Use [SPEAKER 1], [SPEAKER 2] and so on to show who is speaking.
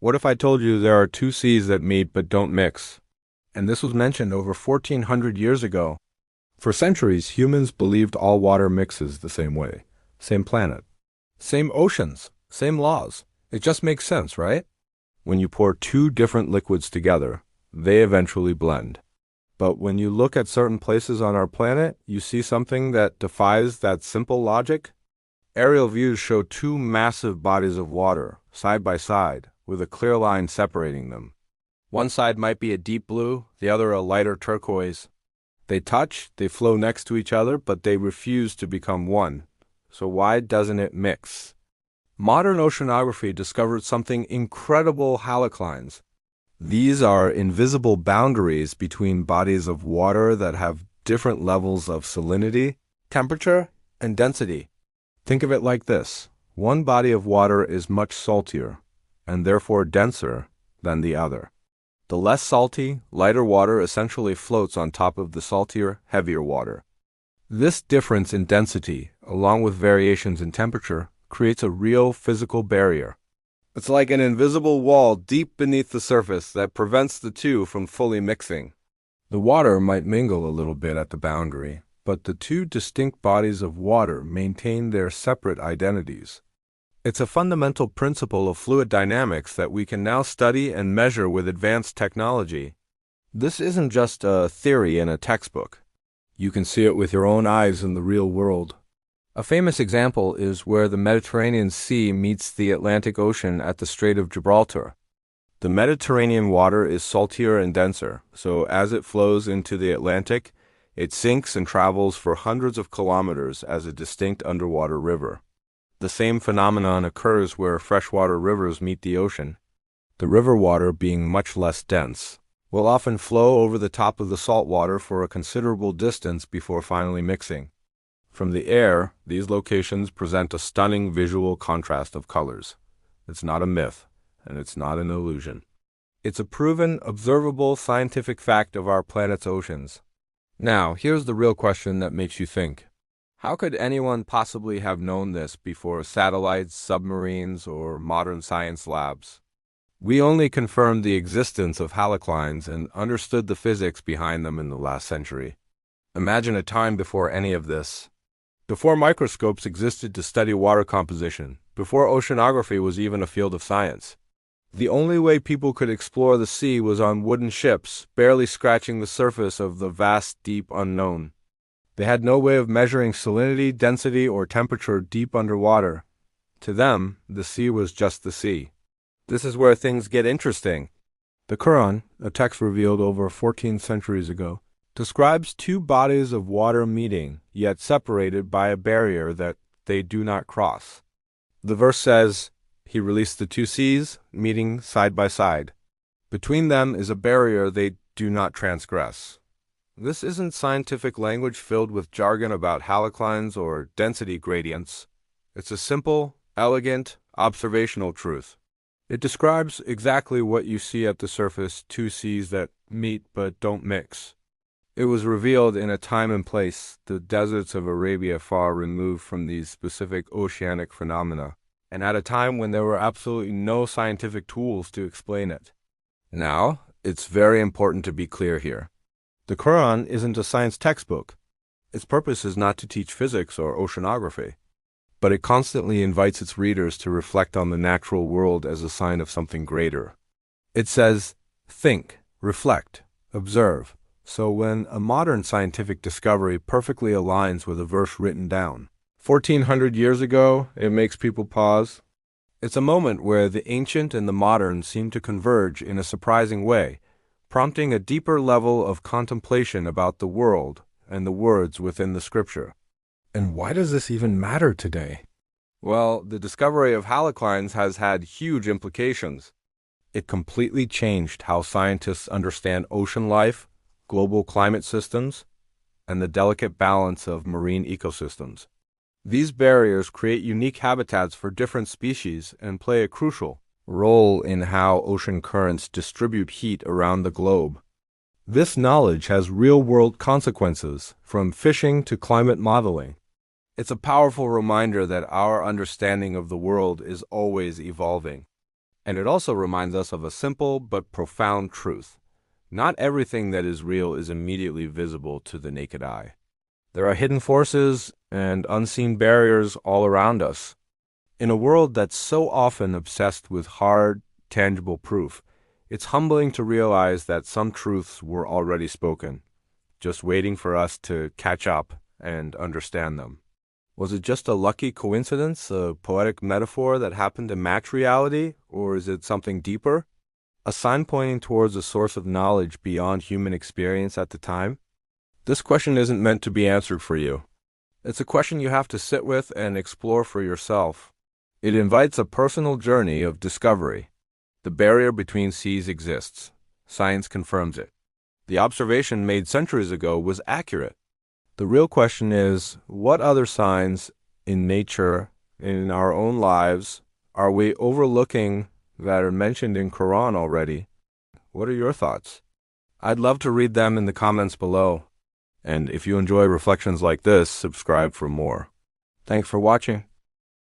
[SPEAKER 1] What if I told you there are two seas that meet but don't mix? And this was mentioned over 1400 years ago. For centuries, humans believed all water mixes the same way. Same planet. Same oceans. Same laws. It just makes sense, right? When you pour two different liquids together, they eventually blend. But when you look at certain places on our planet, you see something that defies that simple logic. Aerial views show two massive bodies of water, side by side, with a clear line separating them. One side might be a deep blue, the other a lighter turquoise. They touch, they flow next to each other, but they refuse to become one. So why doesn't it mix? Modern oceanography discovered something incredible: haloclines. These are invisible boundaries between bodies of water that have different levels of salinity, temperature, and density. Think of it like this. One body of water is much saltier, and therefore denser, than the other. The less salty, lighter water essentially floats on top of the saltier, heavier water. This difference in density, along with variations in temperature, creates a real physical barrier. It's like an invisible wall deep beneath the surface that prevents the two from fully mixing. The water might mingle a little bit at the boundary, but the two distinct bodies of water maintain their separate identities. It's a fundamental principle of fluid dynamics that we can now study and measure with advanced technology. This isn't just a theory in a textbook. You can see it with your own eyes in the real world. A famous example is where the Mediterranean Sea meets the Atlantic Ocean at the Strait of Gibraltar. The Mediterranean water is saltier and denser, so as it flows into the Atlantic, it sinks and travels for hundreds of kilometers as a distinct underwater river. The same phenomenon occurs where freshwater rivers meet the ocean. The river water, being much less dense, will often flow over the top of the salt water for a considerable distance before finally mixing. From the air, these locations present a stunning visual contrast of colors. It's not a myth, and it's not an illusion. It's a proven, observable scientific fact of our planet's oceans. Now, here's the real question that makes you think. How could anyone possibly have known this before satellites, submarines, or modern science labs? We only confirmed the existence of haloclines and understood the physics behind them in the last century. Imagine a time before any of this. Before microscopes existed to study water composition, before oceanography was even a field of science. The only way people could explore the sea was on wooden ships, barely scratching the surface of the vast, deep unknown. They had no way of measuring salinity, density, or temperature deep underwater. To them, the sea was just the sea. This is where things get interesting. The Qur'an, a text revealed over 14 centuries ago, describes two bodies of water meeting, yet separated by a barrier that they do not cross. The verse says, "He released the two seas, meeting side by side. Between them is a barrier they do not transgress." This isn't scientific language filled with jargon about haloclines or density gradients. It's a simple, elegant, observational truth. It describes exactly what you see at the surface: two seas that meet but don't mix. It was revealed in a time and place, the deserts of Arabia far removed from these specific oceanic phenomena, and at a time when there were absolutely no scientific tools to explain it. Now, it's very important to be clear here. The Qur'an isn't a science textbook. Its purpose is not to teach physics or oceanography, but it constantly invites its readers to reflect on the natural world as a sign of something greater. It says, think, reflect, observe. So when a modern scientific discovery perfectly aligns with a verse written down 1400 years ago, it makes people pause. It's a moment where the ancient and the modern seem to converge in a surprising way, prompting a deeper level of contemplation about the world and the words within the scripture. And why does this even matter today? Well, the discovery of haloclines has had huge implications. It completely changed how scientists understand ocean life, global climate systems, and the delicate balance of marine ecosystems. These barriers create unique habitats for different species and play a crucial role in how ocean currents distribute heat around the globe. This knowledge has real-world consequences, from fishing to climate modeling. It's a powerful reminder that our understanding of the world is always evolving. And it also reminds us of a simple but profound truth. Not everything that is real is immediately visible to the naked eye. There are hidden forces and unseen barriers all around us. In a world that's so often obsessed with hard, tangible proof, it's humbling to realize that some truths were already spoken, just waiting for us to catch up and understand them. Was it just a lucky coincidence, a poetic metaphor that happened to match reality, or is it something deeper? A sign pointing towards a source of knowledge beyond human experience at the time? This question isn't meant to be answered for you. It's a question you have to sit with and explore for yourself. It invites a personal journey of discovery. The barrier between seas exists. Science confirms it. The observation made centuries ago was accurate. The real question is, what other signs in nature, in our own lives, are we overlooking that are mentioned in Qur'an already? What are your thoughts? I'd love to read them in the comments below. And if you enjoy reflections like this, subscribe for more. Thanks for watching.